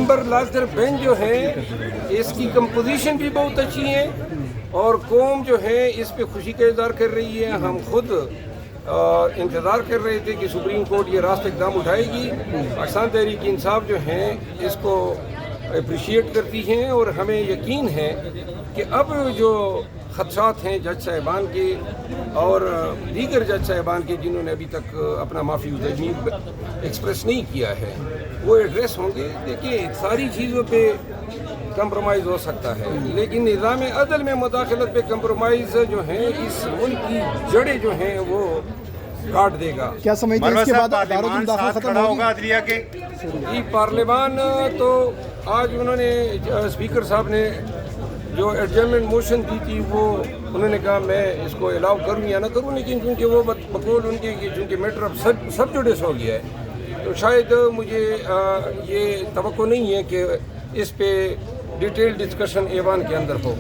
ممبر لازر bench جو ہے اس کی کمپوزیشن بھی بہت اچھی ہے اور قوم جو ہے اس پہ خوشی کا اظہار کر رہی ہے. ہم خود انتظار کر رہے تھے کہ سپریم کورٹ یہ راست اقدام اٹھائے گی. پاکستان تحریک انصاف جو ہیں اس کو اپریشیٹ کرتی ہیں اور ہمیں یقین ہے کہ اب جو خدشات ہیں جج صاحبان کے اور دیگر جج صاحبان کے جنہوں نے ابھی تک اپنا معافی ضمیر ایکسپریس نہیں کیا ہے وہ ایڈریس ہوں گے. دیکھیے ساری چیزوں پہ کمپرومائز ہو سکتا ہے لیکن نظام عدل میں مداخلت پہ کمپرومائز جو ہے اس ملک کی جڑیں جو ہیں وہ کاٹ دے گا. کیا سمجھتے ہیں اس کے بعد دارالعلوم داخلہ ختم ہوگا عدلیہ کے؟ جی پارلیمان تو آج انہوں نے اسپیکر صاحب نے جو ایڈجرنمنٹ موشن دی تھی وہ انہوں نے کہا میں اس کو الاؤ کروں یا نہ کروں لیکن چونکہ وہ بقول ان کے چونکہ میٹر آف سب جوڈس ہو گیا ہے تو شاید مجھے یہ توقع نہیں ہے کہ اس پہ ڈیٹیل ڈسکشن ایوان کے اندر ہو.